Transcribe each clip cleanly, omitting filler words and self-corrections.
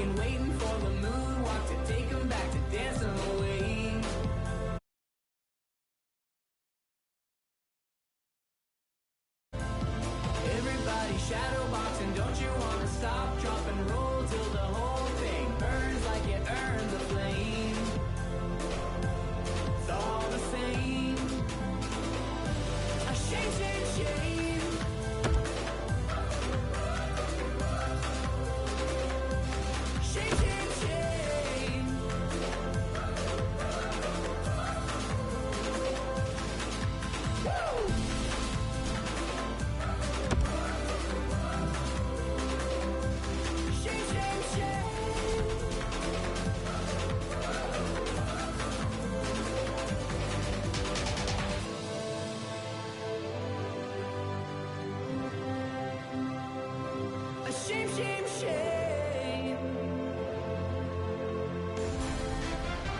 talking, waiting for the moonwalk to take them back to dancing away. Everybody shadowboxing, don't you wanna stop, drop and roll till the whole thing burns like it earned the flame. It's all the same. A shame, shame, shame. Shame, shame, shame. Woo! Shame, shame, shame. A shame, shame, shame.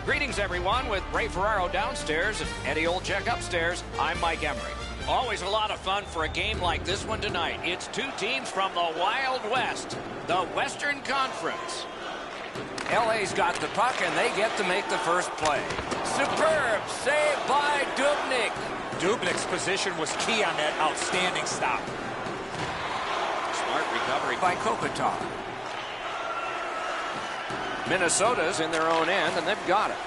Greetings, everyone, with Ray Ferraro downstairs and Eddie Olczyk upstairs. I'm Mike Emery. Always a lot of fun for a game like this one tonight. It's two teams from the Wild West, the Western Conference. LA's got the puck, and they get to make the first play. Superb save by Dubnyk. Dubnyk's position was key on that outstanding stop. Smart recovery by Kopitar. Minnesota's in their own end, and they've got it.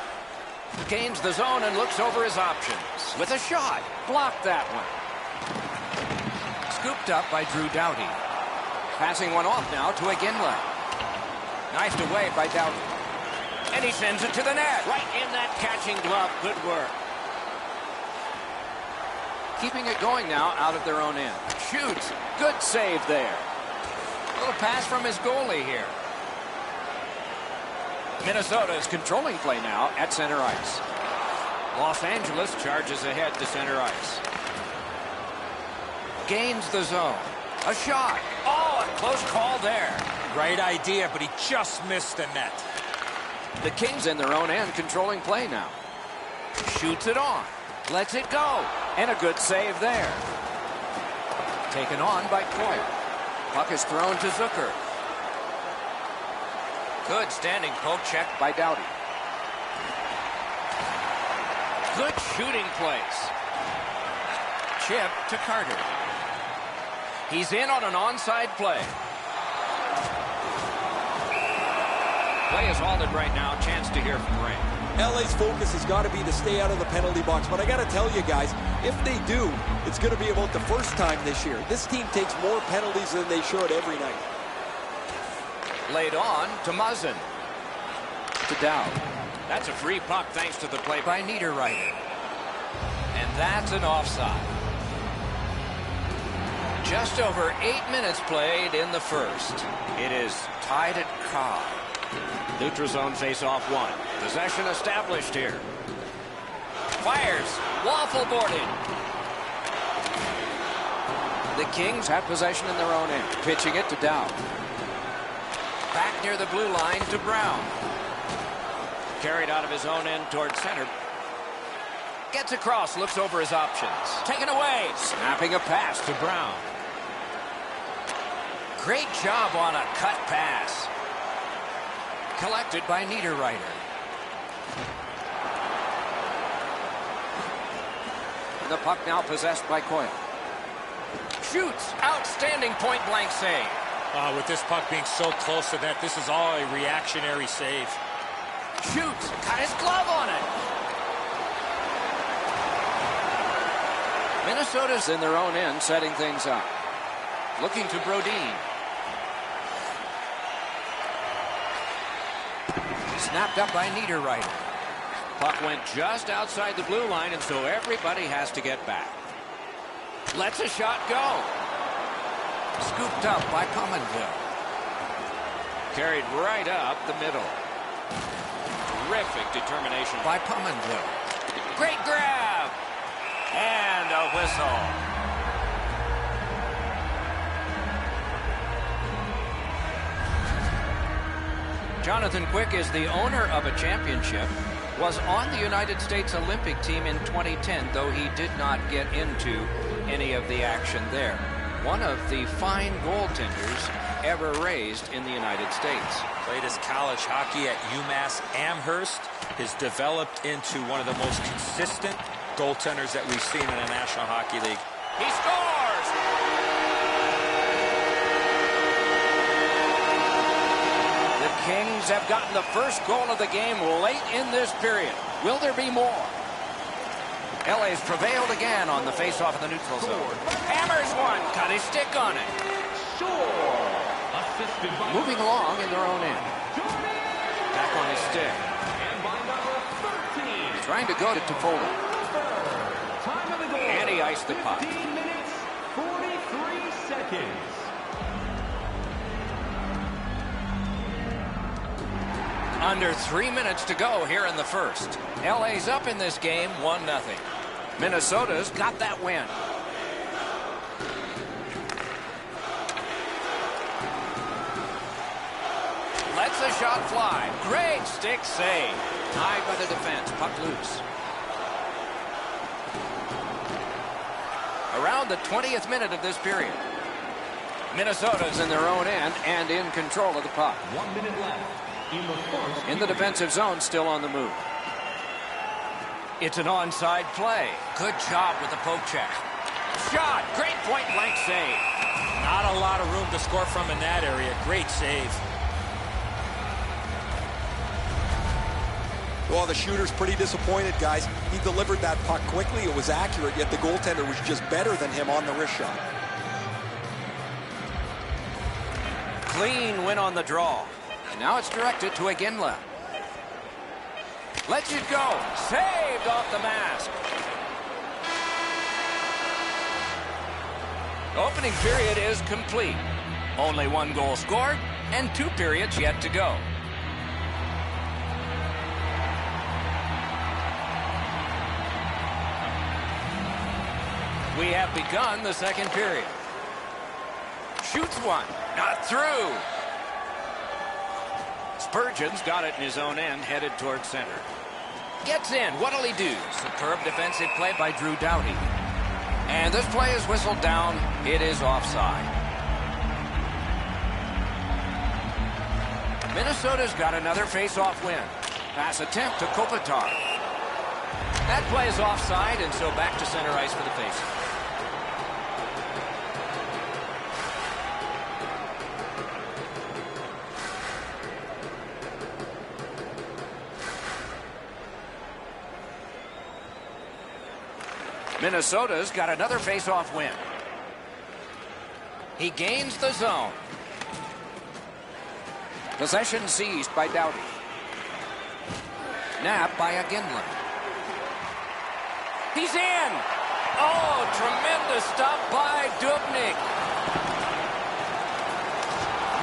Gains the zone and looks over his options. With a shot. Blocked that one. Scooped up by Drew Doughty. Passing one off now to Iginla. Knifed away by Doughty. And he sends it to the net. Right in that catching glove. Good work. Keeping it going now out of their own end. Shoots. Good save there. A little pass from his goalie here. Minnesota is controlling play now at center ice. Los Angeles charges ahead to center ice. Gains the zone. A shot. Oh, a close call there. Right idea, but he just missed the net. The Kings in their own end controlling play now. Shoots it on. Lets it go. And a good save there. Taken on by Coyle. Puck is thrown to Zucker. Good standing poke check by Doughty. Good shooting place. Chip to Carter. He's in on an onside play. Play is halted right now. Chance to hear from Ray. LA's focus has got to be to stay out of the penalty box. But I got to tell you guys, if they do, it's going to be about the first time this year. This team takes more penalties than they should every night. Laid on to Muzzin. To Dow. That's a free puck thanks to the play by Niederreiter. And that's an offside. Just over 8 minutes played in the first. It is tied at Cobb. Neutral zone face-off one. Possession established here. Fires. Waffle boarded. The Kings have possession in their own end. Pitching it to Dow. Back near the blue line to Brown. Carried out of his own end toward center. Gets across, looks over his options. Taken away. Snapping a pass to Brown. Great job on a cut pass. Collected by Niederreiter. And the puck now possessed by Coyle. Shoots. Outstanding point-blank save. With this puck being so close to that, this is all a reactionary save. Shoots. Got his glove on it. Minnesota's in their own end, setting things up. Looking to Brodin. Snapped up by Niederreiter. Puck went just outside the blue line, and so everybody has to get back. Lets a shot go. Scooped up by Pominville. Carried right up the middle. Terrific determination by Pominville. Great grab. And a whistle. Jonathan Quick is the owner of a championship, was on the United States Olympic team in 2010, though he did not get into any of the action there. One of the fine goaltenders ever raised in the United States. Played his college hockey at UMass Amherst. Has developed into one of the most consistent goaltenders that we've seen in the National Hockey League. He scores! The Kings have gotten the first goal of the game late in this period. Will there be more? LA's prevailed again on the face-off in the neutral zone. Hammers one, cut his stick on it. Moving along in their own end. Back on his stick. Trying to go to Toffoli. And he iced the puck. 15 minutes, 43 seconds. Under 3 minutes to go here in the first. LA's up in this game 1-0. Minnesota's got that win. Lets a shot fly. Great stick save. High by the defense. Puck loose. Around the 20th minute of this period. Minnesota's in their own end and in control of the puck. 1 minute left in the first. In the defensive zone, still on the move. It's an onside play. Good job with the poke check. Shot. Great point blank save. Not a lot of room to score from in that area. Great save. Well, the shooter's pretty disappointed, guys. He delivered that puck quickly. It was accurate, yet the goaltender was just better than him on the wrist shot. Clean win on the draw. And now it's directed to Iginla. Lets it go. Saved off the mask. Opening period is complete. Only 1 goal scored and 2 periods yet to go. We have begun the second period. Shoots one. Not through. Spurgeon's got it in his own end, headed towards center. Gets in. What'll he do? Superb defensive play by Drew Doughty. And this play is whistled down. It is offside. Minnesota's got another face-off win. Pass attempt to Kopitar. That play is offside, and so back to center ice for the face-off. Minnesota's got another face-off win. He gains the zone. Possession seized by Doughty. Nap by Iginla. He's in! Oh, tremendous stop by Dubnyk.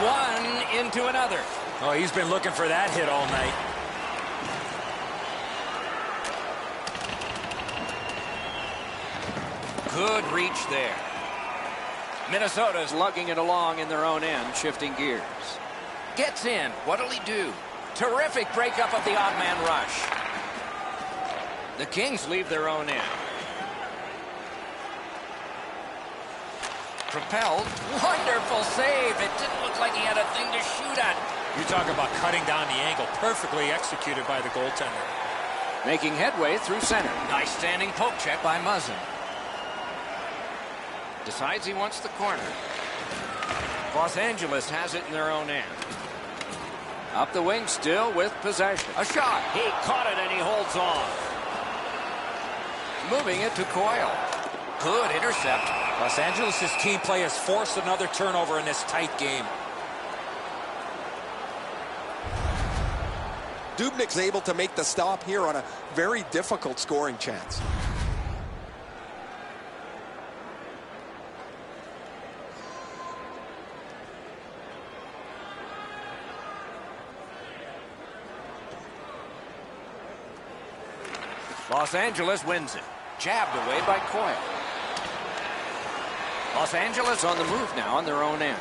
One into another. Oh, he's been looking for that hit all night. Good reach there. Minnesota's lugging it along in their own end, shifting gears. Gets in. What'll he do? Terrific breakup of the odd man rush. The Kings leave their own end. Propelled. Wonderful save. It didn't look like he had a thing to shoot at. You talk about cutting down the angle. Perfectly executed by the goaltender. Making headway through center. Nice standing poke check by Muzzin. Decides he wants the corner. Los Angeles has it in their own end. Up the wing still with possession. A shot. He caught it and he holds on. Moving it to Coyle. Good intercept. Los Angeles' team play has forced another turnover in this tight game. Dubnyk's able to make the stop here on a very difficult scoring chance. Los Angeles wins it. Jabbed away by Coyle. Los Angeles on the move now on their own end.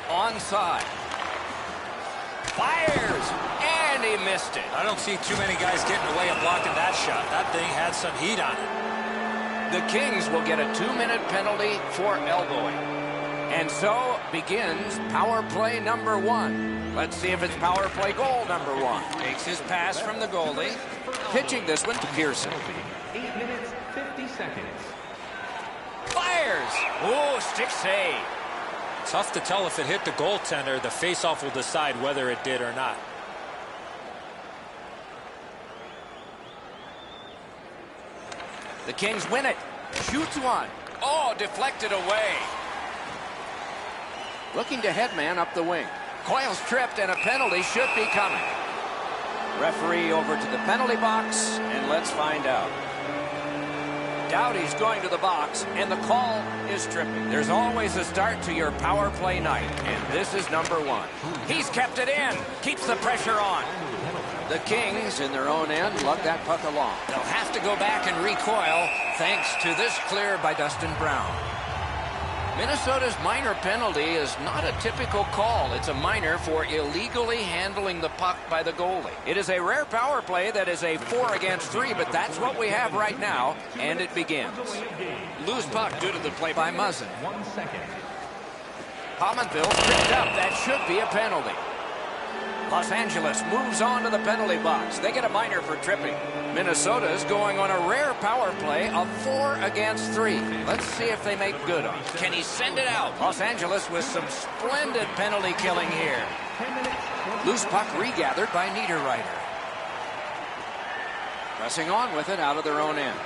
Onside. Fires! And he missed it. I don't see too many guys getting away and blocking that shot. That thing had some heat on it. The Kings will get a 2-minute penalty for elbowing. And so begins power play number 1. Let's see if it's power play goal number 1. Takes his pass from the goalie. Pitching this one to Pearson. 8 minutes, 50 seconds. Fires! Oh, stick save. Tough to tell if it hit the goaltender. The faceoff will decide whether it did or not. The Kings win it. Shoots one. Oh, deflected away. Looking to headman up the wing. Coyle's tripped and a penalty should be coming. Referee over to the penalty box, and let's find out. Doughty's going to the box, and the call is tripping. There's always a start to your power play night, and this is number 1. He's kept it in. Keeps the pressure on. The Kings, in their own end, lug that puck along. They'll have to go back and recoil, thanks to this clear by Dustin Brown. Minnesota's minor penalty is not a typical call. It's a minor for illegally handling the puck by the goalie. It is a rare power play that is a 4 against 3, but that's what we have right now, and it begins. Loose puck due to the play by Muzzin. 1 second. Pominville tripped up. That should be a penalty. Los Angeles moves on to the penalty box. They get a minor for tripping. Minnesota's going on a rare power play of 4 against 3. Let's see if they make good on it. Can he send it out? Los Angeles with some splendid penalty killing here. 10 minutes. Loose puck regathered by Niederreiter. Pressing on with it out of their own end.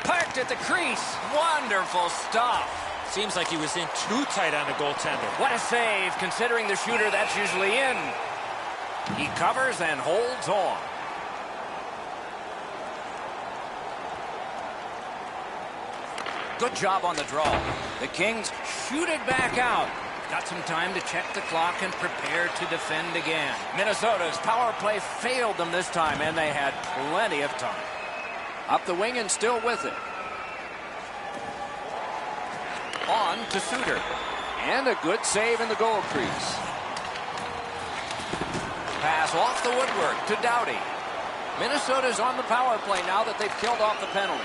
Parked at the crease. Wonderful stop. Seems like he was in too tight on the goaltender. What a save, considering the shooter that's usually in. He covers and holds on. Good job on the draw. The Kings shoot it back out. Got some time to check the clock and prepare to defend again. Minnesota's power play failed them this time, and they had plenty of time. Up the wing and still with it. On to Suter. And a good save in the goal crease. Pass off the woodwork to Doughty. Minnesota's on the power play now that they've killed off the penalty.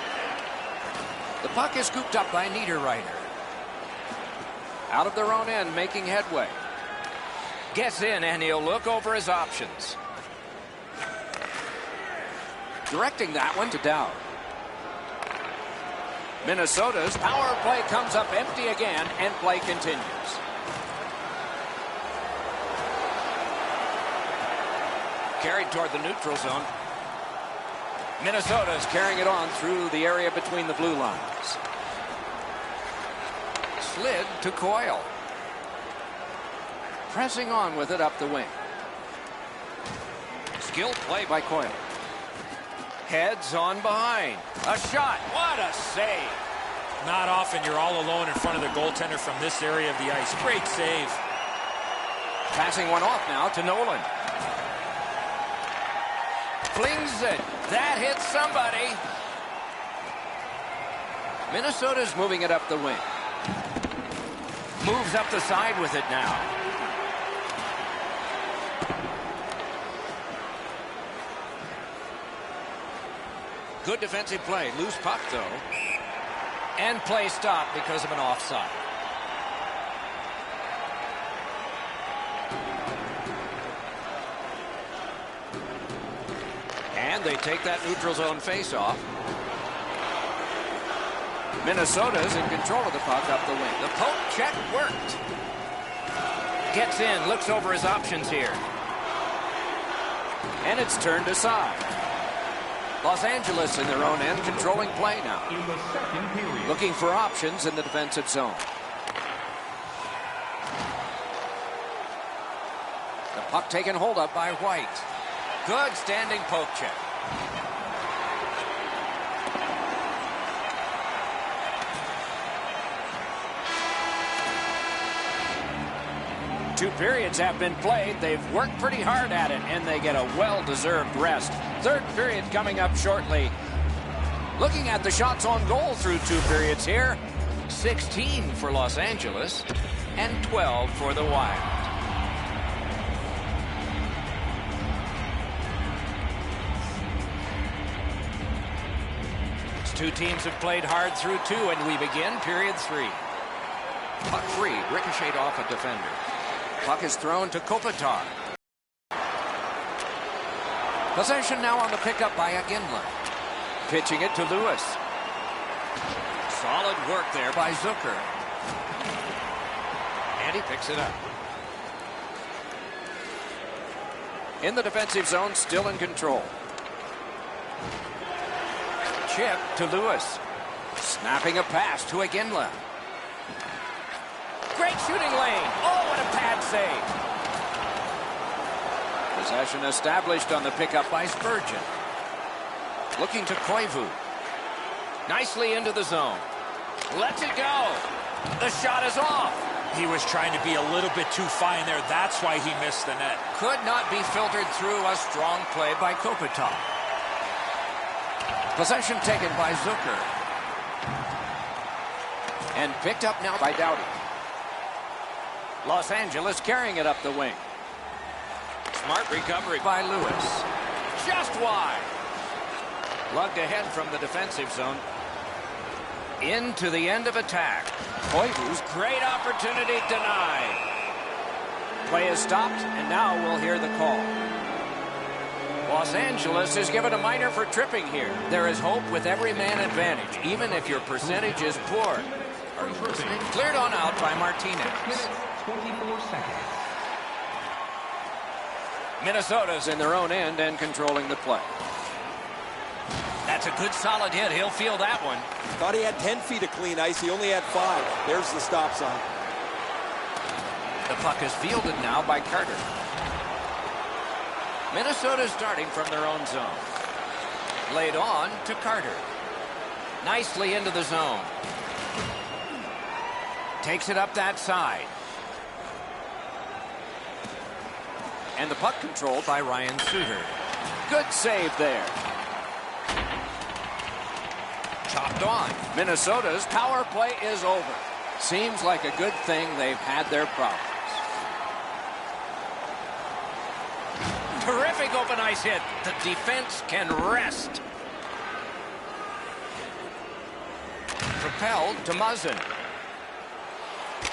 The puck is scooped up by Niederreiter. Out of their own end, making headway. Gets in, and he'll look over his options. Directing that one to Dowd. Minnesota's power play comes up empty again, and play continues. Carried toward the neutral zone. Minnesota's carrying it on through the area between the blue lines. Slid to Coyle. Pressing on with it up the wing. Skilled play by Coyle. Heads on behind. A shot. What a save. Not often you're all alone in front of the goaltender from this area of the ice. Great save. Passing one off now to Nolan. Flings it. That hits somebody. Minnesota's moving it up the wing. Moves up the side with it now. Good defensive play. Loose puck, though. And play stopped because of an offside. And they take that neutral zone face-off. Minnesota's in control of the puck up the wing. The poke check worked. Gets in, looks over his options here. And it's turned aside. Los Angeles in their own end, controlling play now. In the second period. Looking for options in the defensive zone. The puck taken hold of by White. Good standing poke check. Two periods have been played. They've worked pretty hard at it, and they get a well-deserved rest. Third period coming up shortly. Looking at the shots on goal through two periods here. 16 for Los Angeles and 12 for the Wild. minutes. Two teams have played hard through two, and we begin period 3. Puck free, ricocheted off a defender. Puck is thrown to Kopitar. Possession now on the pickup by Aginla. Pitching it to Lewis. Solid work there by Zucker. And he picks it up. In the defensive zone, still in control. Chip to Lewis. Snapping a pass to Aginla. Great shooting lane. Oh, what a pad save. Possession established on the pickup by Spurgeon. Looking to Koivu. Nicely into the zone. Lets it go. The shot is off. He was trying to be a little bit too fine there. That's why he missed the net. Could not be filtered through. A strong play by Kopitar. Possession taken by Zucker. And picked up now by Doughty. Los Angeles carrying it up the wing. Smart recovery by Lewis. Just wide. Lugged ahead from the defensive zone. Into the end of attack. Koivu's great opportunity denied. Play is stopped, and now we'll hear the call. Los Angeles is given a minor for tripping here. There is hope with every man advantage, even if your percentage is poor. Are you listening? Cleared on out by Martinez. 24 seconds. Minnesota's in their own end and controlling the play. That's a good solid hit. He'll feel that one. Thought he had 10 feet of clean ice. He only had 5. There's the stop sign. The puck is fielded now by Carter. Minnesota starting from their own zone. Laid on to Carter. Nicely into the zone. Takes it up that side. And the puck controlled by Ryan Suter. Good save there. Chopped on. Minnesota's power play is over. Seems like a good thing they've had their problems. Terrific open ice hit. The defense can rest. Propelled to Muzzin.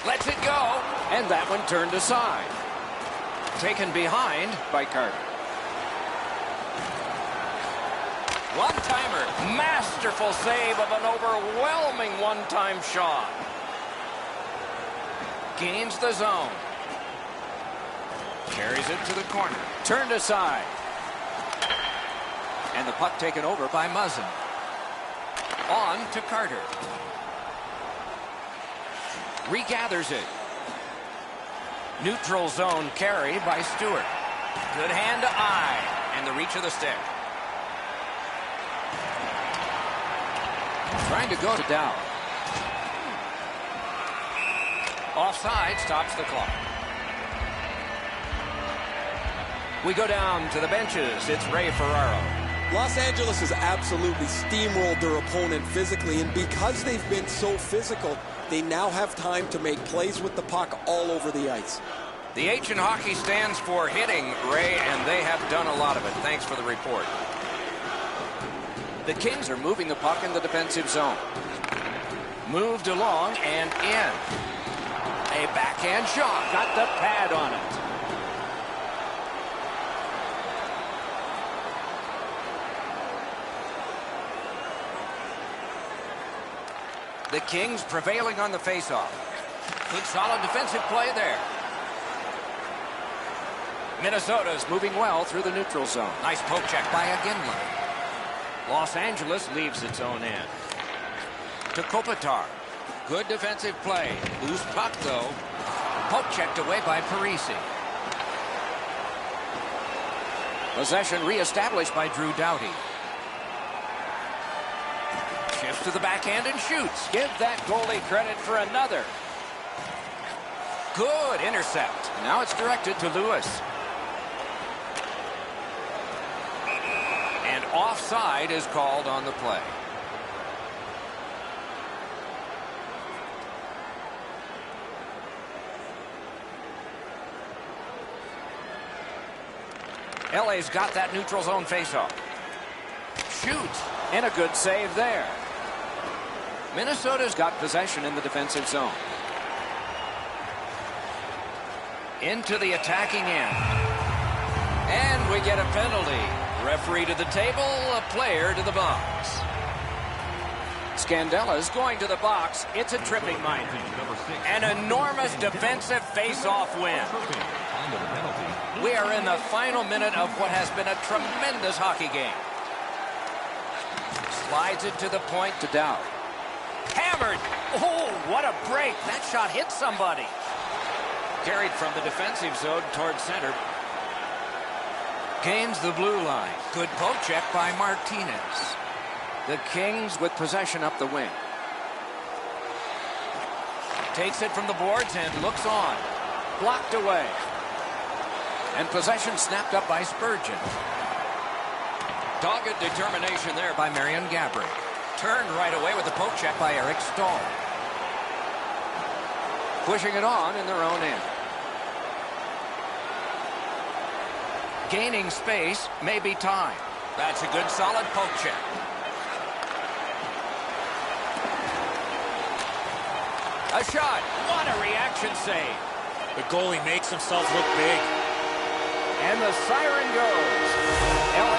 Lets it go. And that one turned aside. Taken behind by Carter. One-timer. Masterful save of an overwhelming one-time shot. Gains the zone. Carries it to the corner. Turned aside. And the puck taken over by Muzzin. On to Carter. Regathers it. Neutral zone carry by Stewart. Good hand to eye. And the reach of the stick. Trying to go to Dow. Offside stops the clock. We go down to the benches. It's Ray Ferraro. Los Angeles has absolutely steamrolled their opponent physically, and because they've been so physical, they now have time to make plays with the puck all over the ice. The H in hockey stands for hitting, Ray, and they have done a lot of it. Thanks for the report. The Kings are moving the puck in the defensive zone. Moved along and in. A backhand shot. Got the pad on it. The Kings prevailing on the faceoff. Good solid defensive play there. Minnesota's moving well through the neutral zone. Nice poke check by Aginla. Los Angeles leaves its own end. To Kopitar. Good defensive play. Loose puck, though. Poke checked away by Parisi. Possession reestablished by Drew Doughty. Shifts to the backhand and shoots. Give that goalie credit for another. Good intercept. Now it's directed to Lewis. And offside is called on the play. LA's got that neutral zone faceoff. Shoots. And a good save there. Minnesota's got possession in the defensive zone. Into the attacking end. And we get a penalty. Referee to the table, a player to the box. Scandella's going to the box. It's a tripping minor. An enormous defensive face-off win. We are in the final minute of what has been a tremendous hockey game. Slides it to the point to Dowd. Hammered. Oh, what a break. That shot hit somebody. Carried from the defensive zone towards center. Gains the blue line. Good poke check by Martinez. The Kings with possession up the wing. Takes it from the boards and looks on. Blocked away. And possession snapped up by Spurgeon. Dogged determination there by Marion Gaborik. Turned right away with the poke check by Eric Stahl. Pushing it on in their own end. Gaining space, maybe time. That's a good solid poke check. A shot. What a reaction save. The goalie makes himself look big. And the siren goes. LA